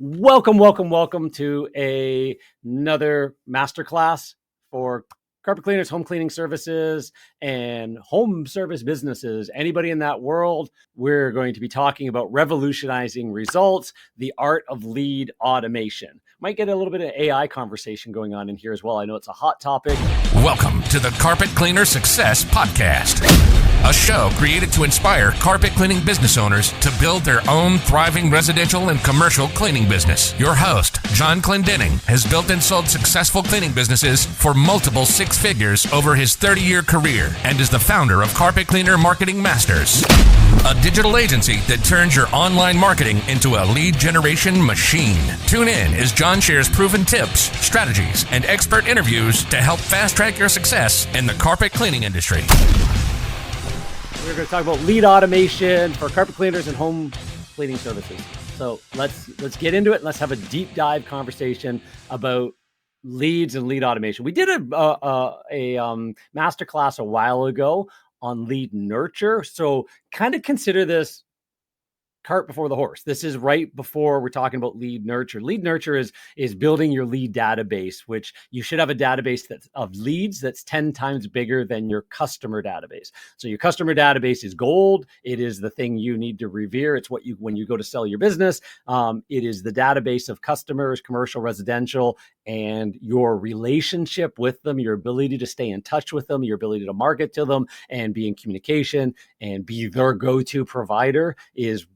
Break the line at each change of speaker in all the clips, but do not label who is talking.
Welcome to another masterclass for carpet cleaners, home cleaning services, and home service businesses. Anybody in that world, we're going to be talking about revolutionizing results, the art of lead automation. Might get a little bit of AI conversation going on in here as well. I know it's a hot topic.
Welcome to the Carpet Cleaner Success Podcast, a show created to inspire carpet cleaning business owners to build their own thriving residential and commercial cleaning business. Your host, John Clendenning, has built and sold successful cleaning businesses for multiple six figures over his 30-year career and is the founder of Carpet Cleaner Marketing Masters, a digital agency that turns your online marketing into a lead generation machine. Tune in as John shares proven tips, strategies, and expert interviews to help fast-track your success in the carpet cleaning industry.
We're going to talk about lead automation for carpet cleaners and home cleaning services. So let's get into it. Let's have a deep dive conversation about leads and lead automation. We did a masterclass a while ago on lead nurture. So kind of consider this cart before the horse. This is right before we're talking about lead nurture. Lead nurture is building your lead database, which you should have a database of leads that's 10 times bigger than your customer database. So your customer database is gold. It is the thing you need to revere. It's what when you go to sell your business. It is the database of customers, commercial, residential, and your relationship with them, your ability to stay in touch with them, your ability to market to them and be in communication and be their go-to provider is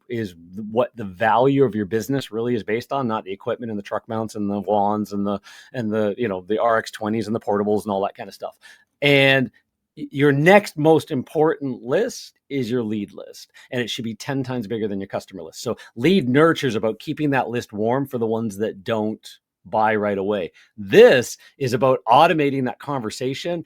what the value of your business really is based on, not the equipment and the truck mounts and the wands and the RX20s and the portables and all that kind of stuff. And your next most important list is your lead list, and it should be 10 times bigger than your customer list. So lead nurture is about keeping that list warm for the ones that don't buy right away. This is about automating that conversation,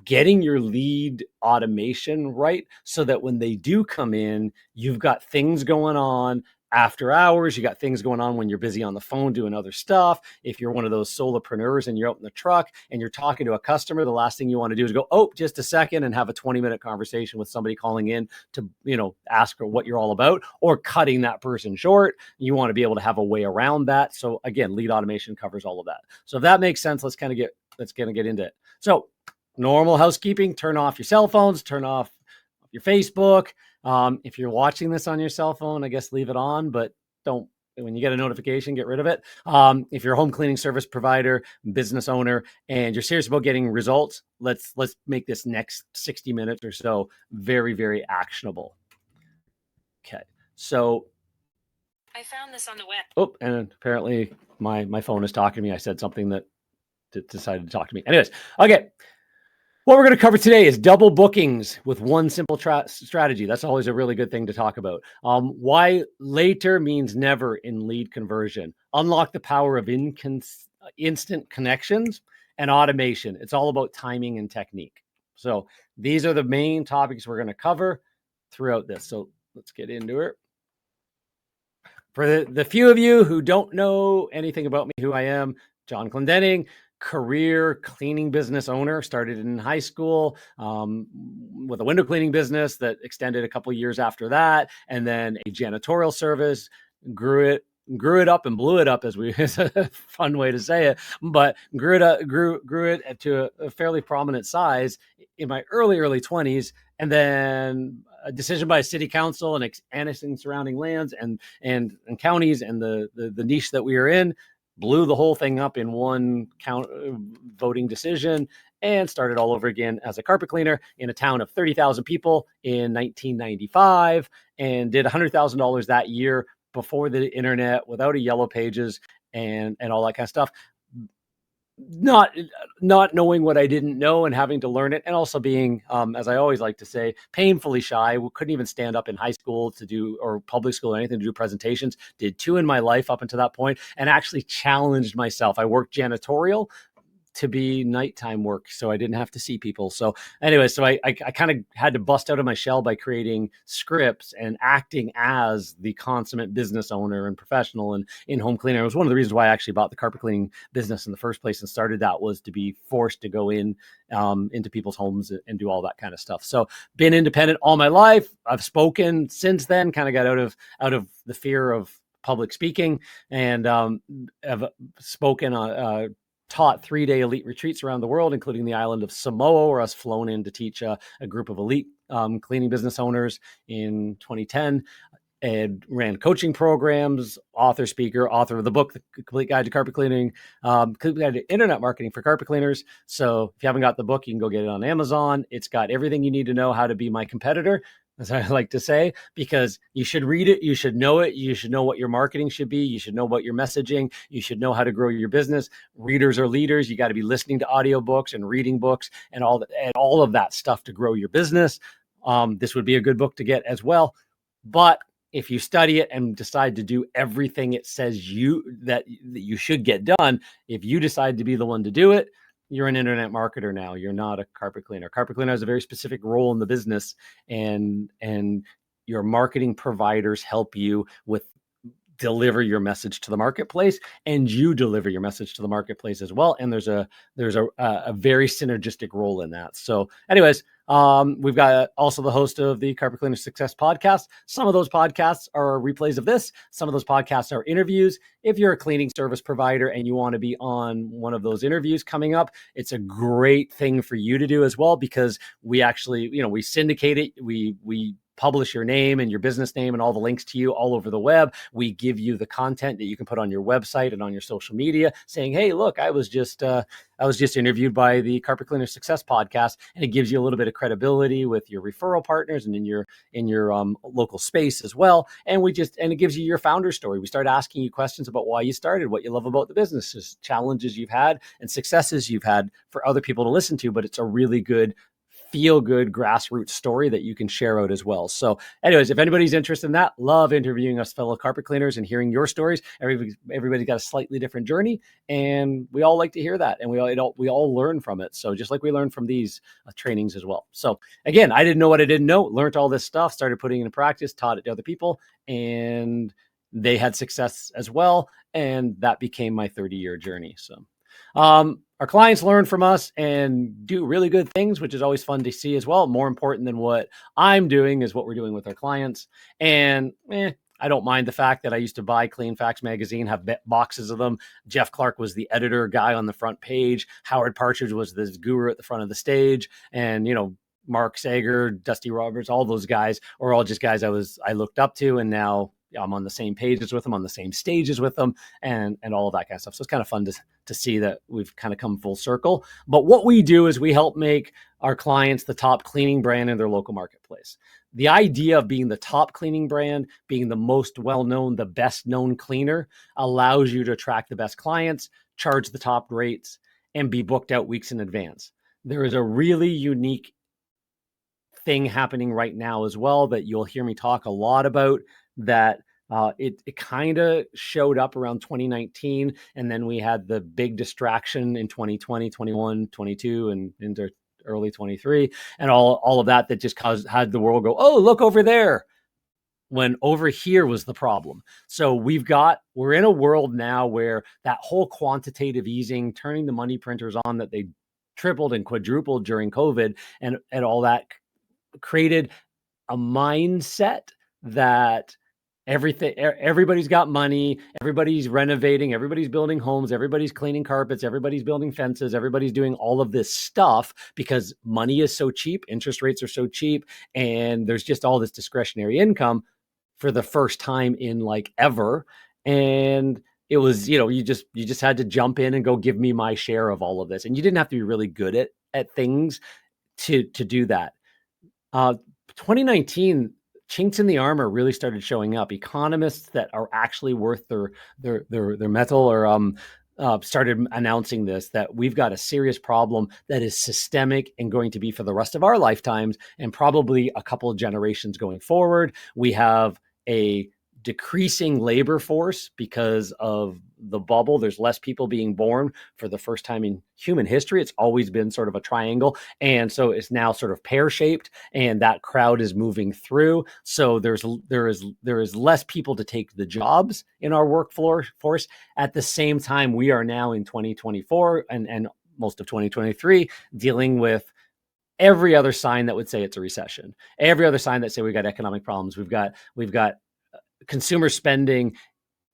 getting your lead automation right so that when they do come in, you've got things going on after hours. You got things going on when you're busy on the phone doing other stuff. If you're one of those solopreneurs and you're out in the truck and you're talking to a customer, the last thing you want to do is go, oh, just a second, and have a 20-minute conversation with somebody calling in to, ask her what you're all about, or cutting that person short. You want to be able to have a way around that. So again, lead automation covers all of that. So if that makes sense, let's get into it. So normal housekeeping: turn off your cell phones, turn off your Facebook. If you're watching this on your cell phone, I guess leave it on, but don't, when you get a notification, get rid of it. If you're a home cleaning service provider, business owner, and you're serious about getting results, let's make this next 60 minutes or so very, very actionable. Okay. So
I found this on the web.
Oh, and apparently my phone is talking to me. I said something that decided to talk to me. Anyways, okay. What we're going to cover today is double bookings with one simple strategy. That's always a really good thing to talk about. Why later means never in lead conversion. Unlock the power of instant connections and automation. It's all about timing and technique. So these are the main topics we're going to cover throughout this. So let's get into it. For the few of you who don't know anything about me, who I am, John Clendenning, career cleaning business owner, started in high school with a window cleaning business that extended a couple of years after that, and then a janitorial service, grew it up and blew it up, is a fun way to say it, but grew it to a fairly prominent size in my early 20s. And then a decision by a city council and annexing surrounding lands and counties and the niche that we are in blew the whole thing up in one voting decision, and started all over again as a carpet cleaner in a town of 30,000 people in 1995, and did $100,000 that year before the internet, without a yellow pages and all that kind of stuff. Not knowing what I didn't know and having to learn it, and also being, as I always like to say, painfully shy. We couldn't even stand up in high school or public school or anything to do presentations. Did 2 in my life up until that point, and actually challenged myself. I worked janitorial to be nighttime work, so I didn't have to see people. So anyway, so I kind of had to bust out of my shell by creating scripts and acting as the consummate business owner and professional and in-home cleaner. It was one of the reasons why I actually bought the carpet cleaning business in the first place and started that, was to be forced to go into people's homes and do all that kind of stuff. So been independent all my life. I've spoken since then, kind of got out of the fear of public speaking, and have spoken on, taught 3-day elite retreats around the world, including the island of Samoa, where I was flown in to teach a group of elite cleaning business owners in 2010. And ran coaching programs, speaker, author of the book, The Complete Guide to Carpet Cleaning, Complete Guide to Internet Marketing for Carpet Cleaners. So if you haven't got the book, you can go get it on Amazon. It's got everything you need to know how to be my competitor, as I like to say, because you should read it. You should know it. You should know what your marketing should be. You should know what your messaging. You should know how to grow your business. Readers are leaders. You got to be listening to audiobooks and reading books and all of that stuff to grow your business. This would be a good book to get as well. But if you study it and decide to do everything it says that you should get done, if you decide to be the one to do it, you're an internet marketer now. You're not a carpet cleaner. Carpet cleaner has a very specific role in the business, and your marketing providers help you with deliver your message to the marketplace, and you deliver your message to the marketplace as well. And there's a very synergistic role in that. So anyways, we've got also the host of the Carpet Cleaner Success podcast. Some of those podcasts are replays of this. Some of those podcasts are interviews. If you're a cleaning service provider and you want to be on one of those interviews coming up, it's a great thing for you to do as well, because we actually, we syndicate it. We publish your name and your business name and all the links to you all over the web. We give you the content that you can put on your website and on your social media saying, hey, look, I was just interviewed by the Carpet Cleaner Success podcast. And it gives you a little bit of credibility with your referral partners and in your local space as well. And it gives you your founder story. We start asking you questions about why you started, what you love about the business, challenges you've had and successes you've had for other people to listen to. But it's a really good feel-good grassroots story that you can share out as well. So anyways, if anybody's interested in that, love interviewing us fellow carpet cleaners and hearing your stories. Everybody's got a slightly different journey, and we all like to hear that, and we all learn from it. So just like we learn from these trainings as well. So again, I didn't know what I didn't know, learned all this stuff, started putting it into practice, taught it to other people, and they had success as well. And that became my 30-year journey. So our clients learn from us and do really good things, which is always fun to see as well. More important than what I'm doing is what we're doing with our clients. And I don't mind the fact that I used to buy Clean Facts magazine, have boxes of them. Jeff Clark was the editor guy on the front page. Howard Partridge was this guru at the front of the stage. And, Mark Sager, Dusty Roberts, all those guys are all just guys I looked up to. And now I'm on the same pages with them, on the same stages with them, and all of that kind of stuff. So it's kind of fun to see that we've kind of come full circle. But what we do is we help make our clients the top cleaning brand in their local marketplace. The idea of being the top cleaning brand, being the most well-known, the best known cleaner, allows you to attract the best clients, charge the top rates, and be booked out weeks in advance. There is a really unique thing happening right now as well that you'll hear me talk a lot about, that it kind of showed up around 2019. And then we had the big distraction in 2020, 21, 22, and into early 23, and all of that just had the world go, oh, look over there, when over here was the problem. So we're in a world now where that whole quantitative easing, turning the money printers on that they tripled and quadrupled during COVID and all that, created a mindset that everybody's got money, everybody's renovating, everybody's building homes, everybody's cleaning carpets, everybody's building fences, everybody's doing all of this stuff because money is so cheap, interest rates are so cheap, and there's just all this discretionary income for the first time in like ever. And it was, you just had to jump in and go give me my share of all of this. And you didn't have to be really good at things to do that. 2019, chinks in the armor really started showing up. Economists that are actually worth their metal or started announcing this, that we've got a serious problem that is systemic and going to be for the rest of our lifetimes and probably a couple of generations going forward. We have a decreasing labor force because of the bubble. There's less people being born for the first time in human history. It's always been sort of a triangle. And so it's now sort of pear-shaped, and that crowd is moving through. So there is less people to take the jobs in our workforce. At the same time, we are now in 2024 and most of 2023 dealing with every other sign that would say it's a recession, every other sign that say we got economic problems. We've got consumer spending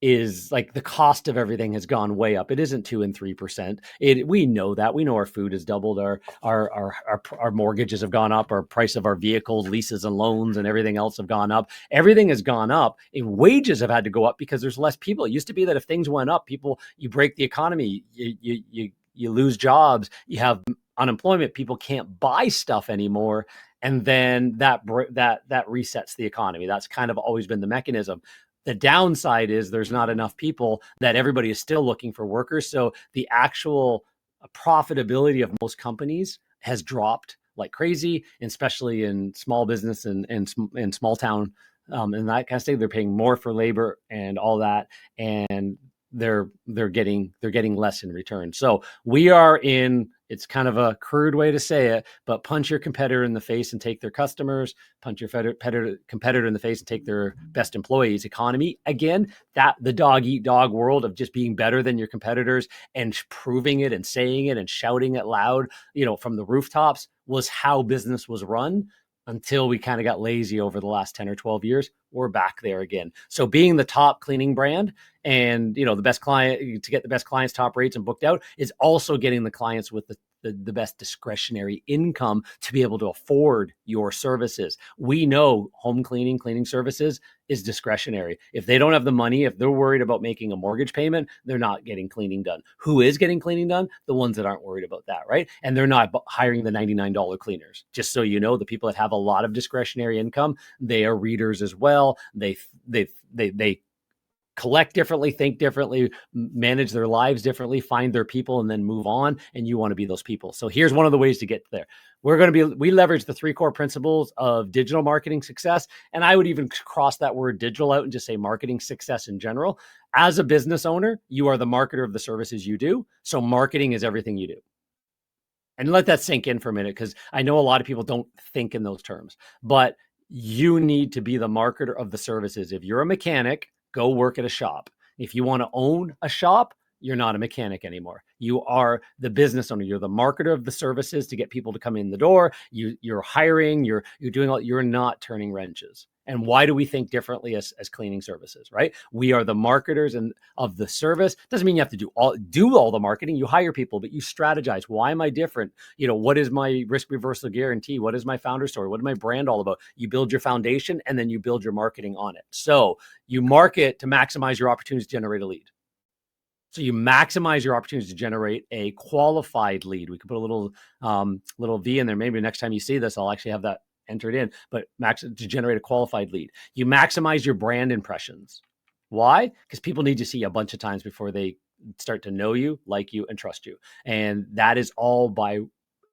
is like the cost of everything has gone way up. It isn't 2 and 3%. We know that. We know our food has doubled. Our mortgages have gone up. Our price of our vehicles, leases and loans and everything else have gone up. Everything has gone up. And wages have had to go up because there's less people. It used to be that if things went up, you break the economy, you lose jobs, you have unemployment, people can't buy stuff anymore. And then that resets the economy. That's kind of always been the mechanism. The downside is there's not enough people, that everybody is still looking for workers. So the actual profitability of most companies has dropped like crazy, especially in small business and small town and that kind of thing. They're paying more for labor and all that, and they're getting less in return. So we are in, it's kind of a crude way to say it, but punch your competitor in the face and take their customers, punch your competitor in the face and take their best employees economy. Again, that the dog eat dog world of just being better than your competitors and proving it and saying it and shouting it loud, from the rooftops, was how business was run until we kind of got lazy over the last 10 or 12 years. We're back there again. So being the top cleaning brand and, the best client, to get the best clients, top rates and booked out, is also getting the clients with the best discretionary income to be able to afford your services. We know home cleaning services is discretionary. If they don't have the money, if they're worried about making a mortgage payment, they're not getting cleaning done. Who is getting cleaning done? The ones that aren't worried about that, right? And they're not hiring the $99 cleaners. Just so you know, the people that have a lot of discretionary income, they are readers as well. They collect differently, think differently, manage their lives differently, find their people, and then move on. And you want to be those people. So here's one of the ways to get there. We leverage the 3 core principles of digital marketing success. And I would even cross that word digital out and just say marketing success in general. As a business owner, you are the marketer of the services you do. So marketing is everything you do. And let that sink in for a minute, because I know a lot of people don't think in those terms, but you need to be the marketer of the services. If you're a mechanic, go work at a shop. If you want to own a shop, you're not a mechanic anymore. You are the business owner. You're the marketer of the services to get people to come in the door. You're hiring. You're doing all. You're not turning wrenches. And why do we think differently as cleaning services, right? We are the marketers of the service. Doesn't mean you have to do all the marketing. You hire people, but you strategize. Why am I different? What is my risk reversal guarantee? What is my founder story? What is my brand all about? You build your foundation and then you build your marketing on it. So you market to maximize your opportunities to generate a lead. So you maximize your opportunities to generate a qualified lead. We could put a little V in there. Maybe next time you see this, I'll actually have that entered in, but to generate a qualified lead. You maximize your brand impressions. Why? Because people need to see you a bunch of times before they start to know you, like you, and trust you. And that is all by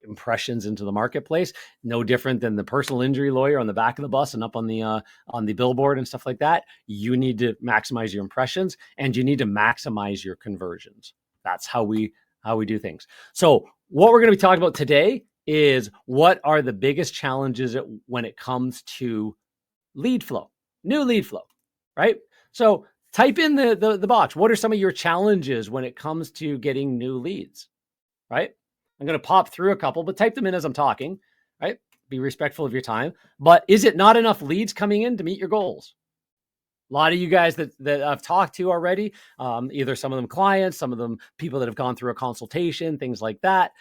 impressions into the marketplace. No different than the personal injury lawyer on the back of the bus and up on the billboard and stuff like that. You need to maximize your impressions and you need to maximize your conversions. That's how we do things. So what we're going to be talking about today is what are the biggest challenges when it comes to lead flow, new lead flow, right? So type in the box. What are some of your challenges when it comes to getting new leads, right? I'm going to pop through a couple, but type them in as I'm talking, right? Be respectful of your time. But is it not enough leads coming in to meet your goals? A lot of you guys that I've talked to already, either some of them clients, some of them people that have gone through a consultation, things like that.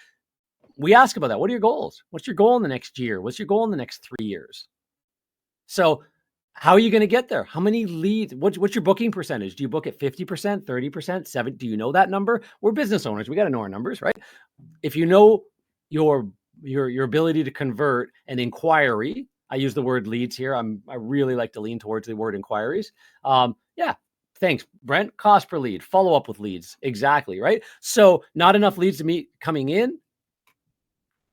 We ask about that. What are your goals? What's your goal in the next year? What's your goal in the next 3 years? So how are you going to get there? How many leads? What's your booking percentage? Do you book at 50%, 30%, 7%? Do you know that number? We're business owners. We got to know our numbers, right? If you know your ability to convert an inquiry, I use the word leads here. I really like to lean towards the word inquiries. Yeah. Thanks, Brent. Cost per lead, follow up with leads. Exactly. Right. So not enough leads to meet coming in.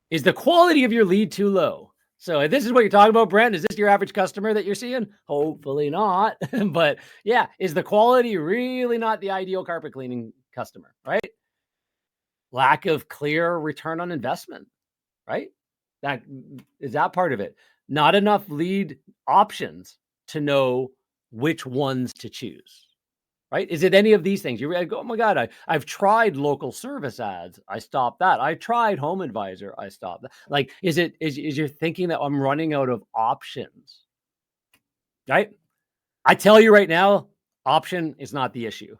Is the quality of your lead too low? So this is what you're talking about, Brent. Is this your average customer that you're seeing? Hopefully not. But yeah, is the quality really not the ideal carpet cleaning customer, right? Lack of clear return on investment, right? That part of it. Not enough lead options to know which ones to choose. Right? Is it any of these things? You're like, oh my God, I've tried local service ads. I stopped that. I tried Home Advisor. I stopped that. Like, is you're thinking that I'm running out of options? Right? I tell you right now, Option is not the issue.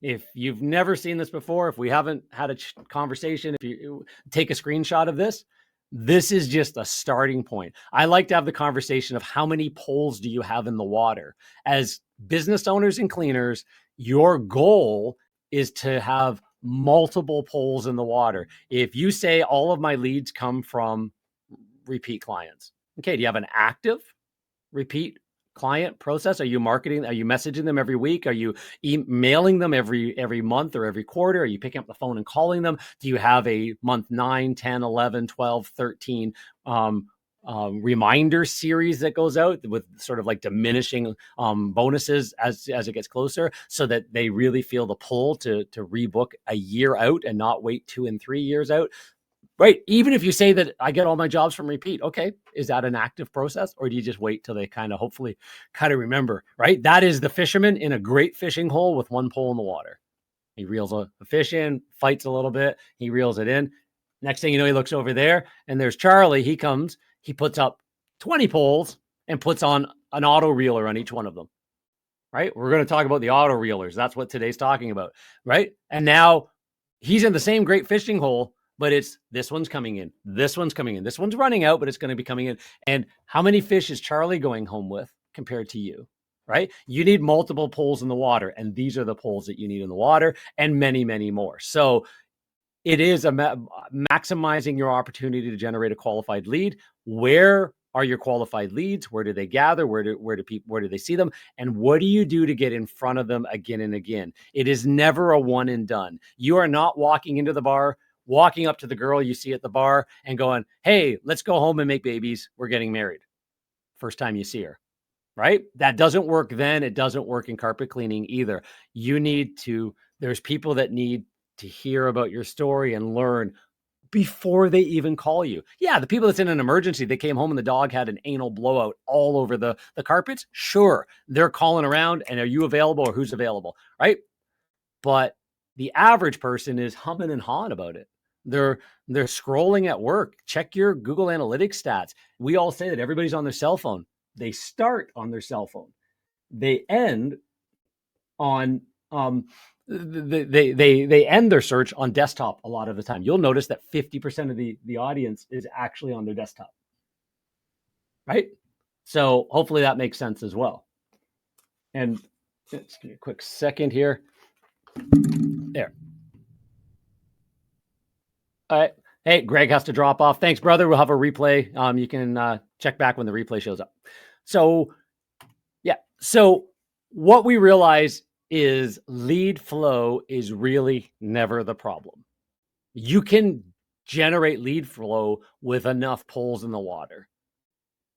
If you've never seen this before, if we haven't had a conversation, if you take a screenshot of this, this is just a starting point. I like to have the conversation of how many poles do you have in the water? As business owners and cleaners, your goal is to have multiple poles in the water. If you say all of my leads come from repeat clients, okay, do you have an active repeat client process? Are you marketing? Are you messaging them every week? Are you emailing them every month or every quarter? Are you picking up the phone and calling them? Do you have a month 9, 10, 11, 12, 13 reminder series that goes out with sort of like diminishing bonuses as it gets closer, so that they really feel the pull to rebook a year out and not wait 2 and 3 years out? Right. Even if you say that I get all my jobs from repeat, okay, is that an active process, or do you just wait till they hopefully remember? Right. That is the fisherman in a great fishing hole with one pole in the water. He reels a fish in, fights a little bit, he reels it in. Next thing you know, he looks over there and there's Charlie. He comes, he puts up 20 poles and puts on an auto reeler on each one of them. Right. We're going to talk about the auto reelers. That's what today's talking about. Right. And now he's in the same great fishing hole, but it's this one's coming in, this one's coming in, this one's running out, but it's going to be coming in. And how many fish is Charlie going home with compared to you? Right? You need multiple poles in the water, and these are the poles that you need in the water, and many, many more. So it is maximizing your opportunity to generate a qualified lead. Where are your qualified leads? Where do they gather? Where do they see them? And what do you do to get in front of them again and again? It is never a one and done. You are not walking into the bar, walking up to the girl you see at the bar and going, hey, let's go home and make babies. We're getting married. First time you see her, right? That doesn't work then. It doesn't work in carpet cleaning either. There's people that need to hear about your story and learn before they even call you. Yeah, the people that's in an emergency, they came home and the dog had an anal blowout all over the carpets. Sure, they're calling around and are you available or who's available, right? But the average person is humming and hawing about it. They're scrolling at work. Check your Google Analytics stats. We all say that everybody's on their cell phone. They start on their cell phone. They end on they end their search on desktop a lot of the time. You'll notice that 50% of the audience is actually on their desktop. Right? So hopefully that makes sense as well. And just give me a quick second here. There. All right. Hey, Greg has to drop off. Thanks, brother. We'll have a replay. You can check back when the replay shows up. So, yeah. So what we realize is lead flow is really never the problem. You can generate lead flow with enough poles in the water,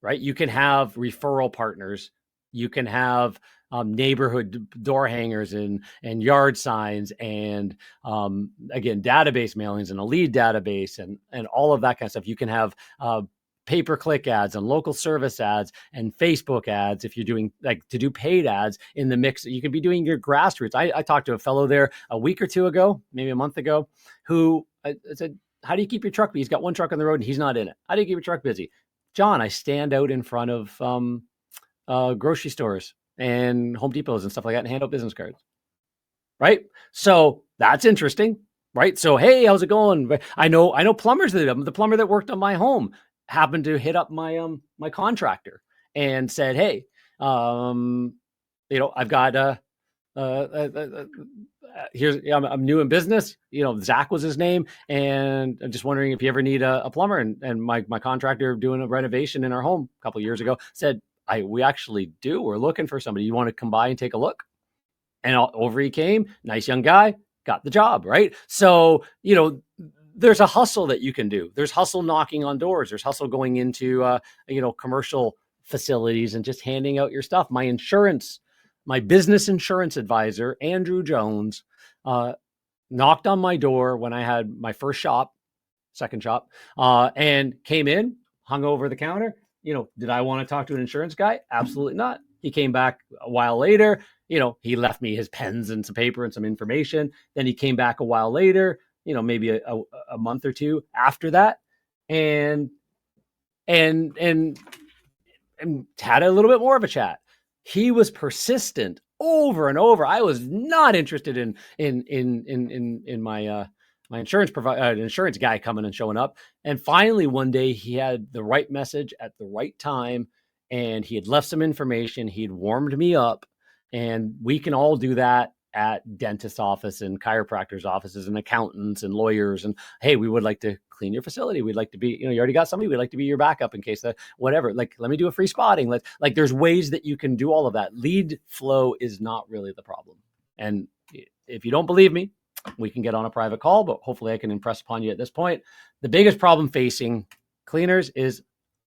right? You can have referral partners. You can have neighborhood door hangers and yard signs and again, database mailings and a lead database and all of that kind of stuff. You can have pay-per-click ads and local service ads and Facebook ads. If you're doing to do paid ads in the mix, you could be doing your grassroots. I talked to a fellow there a week or two ago, maybe a month ago, who I said, how do you keep your truck busy? He's got one truck on the road and he's not in it. How do you keep your truck busy? John, I stand out in front of grocery stores and Home Depots and stuff like that and hand out business cards. Right? So that's interesting. Right? So, hey, how's it going? I know plumbers the plumber that worked on my home happened to hit up my my contractor and said, hey, I've got I'm new in business. Zach was his name, and I'm just wondering if you ever need a plumber. And my contractor doing a renovation in our home a couple of years ago said, we actually do. We're looking for somebody. You want to come by and take a look? And over he came. Nice young guy, got the job, right? So there's a hustle that you can do. There's hustle knocking on doors. There's hustle going into commercial facilities and just handing out your stuff. My business insurance advisor, Andrew Jones, knocked on my door when I had my second shop, and came in, hung over the counter. Did I want to talk to an insurance guy? Absolutely not. He came back a while later. He left me his pens and some paper and some information. Then he came back a while later, maybe a month or two after that, and had a little bit more of a chat. He was persistent over and over. I was not interested in my my insurance guy coming and showing up. And finally, one day he had the right message at the right time, and he had left some information. He'd warmed me up, and we can all do that at dentist office and chiropractors offices and accountants and lawyers. And hey, we would like to clean your facility. We'd like to be, you already got somebody. We'd like to be your backup in case that whatever, like, let me do a free spotting. Like there's ways that you can do all of that. Lead flow is not really the problem. And if you don't believe me, we can get on a private call, but hopefully I can impress upon you at this point. The biggest problem facing cleaners is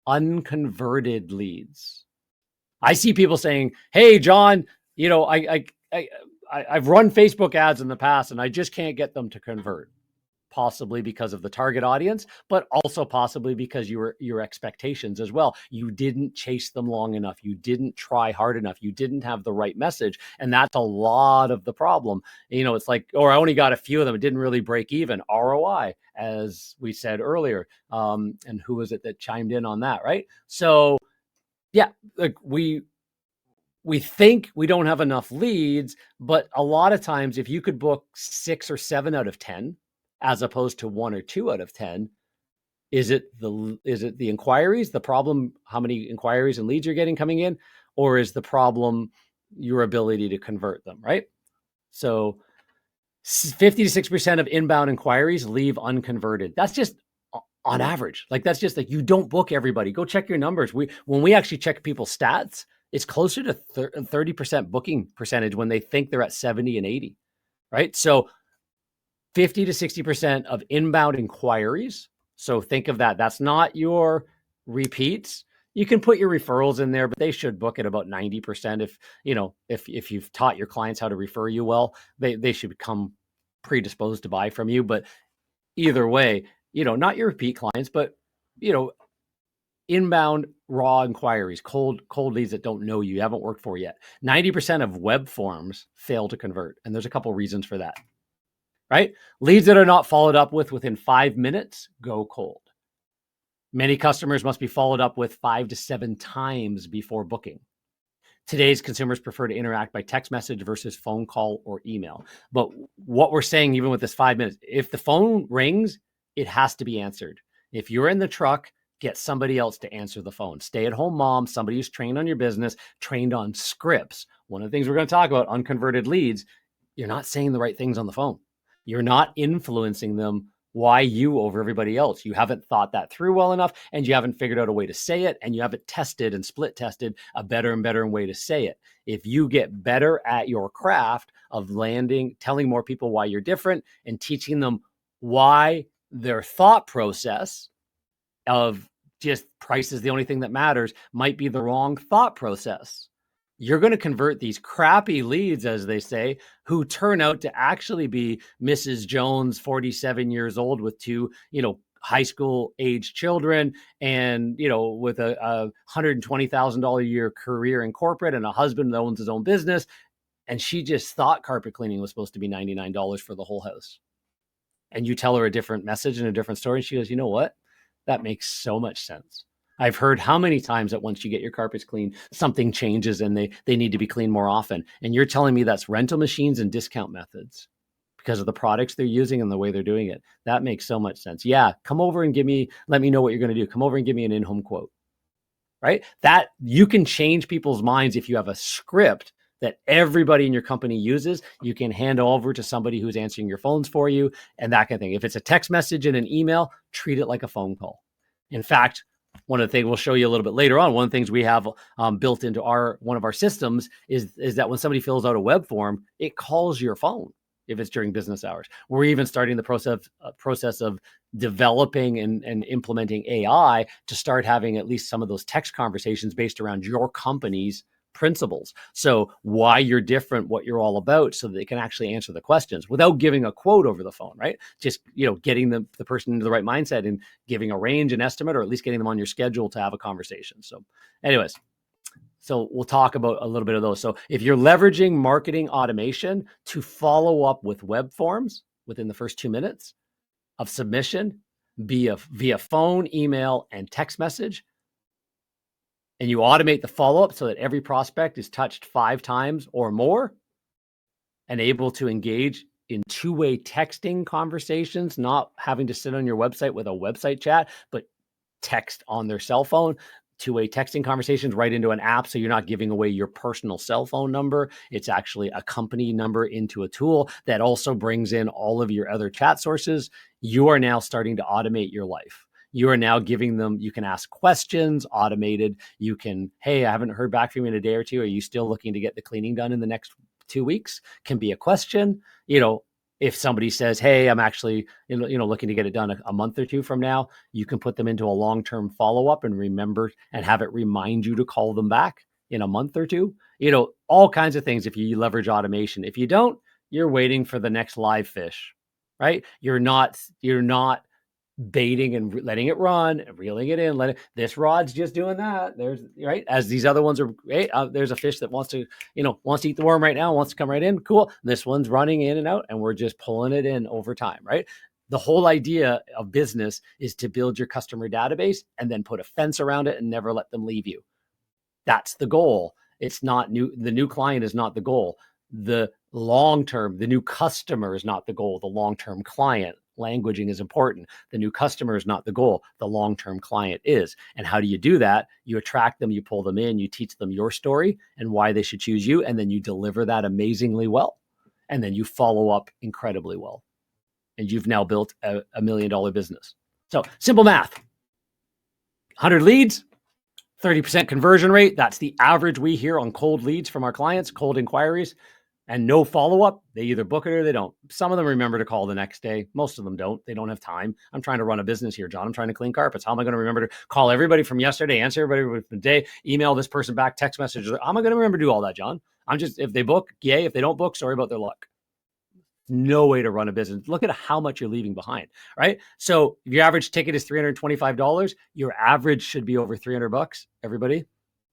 unconverted leads. I see people saying, hey, John, I've run Facebook ads in the past and I just can't get them to convert. Possibly because of the target audience, but also possibly because your expectations as well. You didn't chase them long enough. You didn't try hard enough. You didn't have the right message. And that's a lot of the problem. It's like, or I only got a few of them. It didn't really break even. ROI, as we said earlier. And who was it that chimed in on that, right? So yeah, like we think we don't have enough leads, but a lot of times if you could book 6 or 7 out of 10, as opposed to 1 or 2 out of 10, is it the inquiries, the problem, how many inquiries and leads you're getting coming in, or is the problem your ability to convert them, right? So 50 to 6% of inbound inquiries leave unconverted. That's just on average. Like that's just like, you don't book everybody. Go check your numbers. When we actually check people's stats, it's closer to 30% booking percentage when they think they're at 70 and 80, right? So 50 to 60% of inbound inquiries. So think of that. That's not your repeats. You can put your referrals in there, but they should book at about 90%. If you've taught your clients how to refer you well, they should become predisposed to buy from you. But either way, not your repeat clients, but inbound raw inquiries, cold leads that don't know you haven't worked for yet. 90% of web forms fail to convert. And there's a couple reasons for that. Right? Leads that are not followed up with within 5 minutes go cold. Many customers must be followed up with 5 to 7 times before booking. Today's consumers prefer to interact by text message versus phone call or email. But what we're saying, even with this 5 minutes, if the phone rings, it has to be answered. If you're in the truck, get somebody else to answer the phone. Stay-at-home mom, somebody who's trained on your business, trained on scripts. One of the things we're going to talk about, unconverted leads, you're not saying the right things on the phone. You're not influencing them. Why you over everybody else? You haven't thought that through well enough, and you haven't figured out a way to say it, and you haven't tested and split tested a better and better way to say it. If you get better at your craft of telling more people why you're different and teaching them why their thought process of just price is the only thing that matters might be the wrong thought process, you're going to convert these crappy leads, as they say, who turn out to actually be Mrs. Jones, 47 years old with 2, high school age children and, with a $120,000 a year career in corporate and a husband that owns his own business. And she just thought carpet cleaning was supposed to be $99 for the whole house. And you tell her a different message and a different story. And she goes, you know what? That makes so much sense. I've heard how many times that once you get your carpets clean, something changes and they need to be cleaned more often. And you're telling me that's rental machines and discount methods because of the products they're using and the way they're doing it. That makes so much sense. Yeah, come over and let me know what you're going to do. Come over and give me an in-home quote, right? That you can change people's minds if you have a script that everybody in your company uses. You can hand over to somebody who's answering your phones for you and that kind of thing. If it's a text message and an email, treat it like a phone call. In fact, one of the things we'll show you a little bit later on, one of the things we have built into one of our systems is that when somebody fills out a web form, it calls your phone if it's during business hours. We're even starting the process of developing and implementing AI to start having at least some of those text conversations based around your company's principles. So why you're different, what you're all about, so that they can actually answer the questions without giving a quote over the phone, right? Just, getting the person into the right mindset and giving a range and estimate, or at least getting them on your schedule to have a conversation. So anyways, so we'll talk about a little bit of those. So if you're leveraging marketing automation to follow up with web forms within the first 2 minutes of submission via phone, email, and text message, and you automate the follow-up so that every prospect is touched 5 times or more and able to engage in two-way texting conversations, not having to sit on your website with a website chat, but text on their cell phone, two-way texting conversations right into an app. So you're not giving away your personal cell phone number. It's actually a company number into a tool that also brings in all of your other chat sources. You are now starting to automate your life. You are now giving them, you can ask questions, automated. You can, hey, I haven't heard back from you in a day or two. Are you still looking to get the cleaning done in the next 2 weeks? Can be a question. If somebody says, hey, I'm actually, looking to get it done a month or two from now, you can put them into a long-term follow-up and remember and have it remind you to call them back in a month or two. All kinds of things if you leverage automation. If you don't, you're waiting for the next live fish, right? You're not baiting and letting it run and reeling it in. This rod's just doing that. There's right as these other ones are. Hey, there's a fish that wants to eat the worm right now, wants to come right in. Cool. This one's running in and out, and we're just pulling it in over time. Right. The whole idea of business is to build your customer database and then put a fence around it and never let them leave you. That's the goal. It's not new. The new client is not the goal. The long-term, the new customer is not the goal. The long-term client. Languaging is important. The new customer is not the goal. The long-term client is. And how do you do that? You attract them, you pull them in, you teach them your story and why they should choose you. And then you deliver that amazingly well. And then you follow up incredibly well. And you've now built a $1 million business. So simple math, 100 leads, 30% conversion rate. That's the average we hear on cold leads from our clients, cold inquiries. And no follow-up, they either book it or they don't. Some of them remember to call the next day. Most of them don't. They don't have time. I'm trying to run a business here, John. I'm trying to clean carpets. How am I going to remember to call everybody from yesterday, answer everybody from today, email this person back, text messages? How am I going to remember to do all that, John? If they book, yay. If they don't book, sorry about their luck. No way to run a business. Look at how much you're leaving behind, right? So if your average ticket is $325, your average should be over $300, everybody.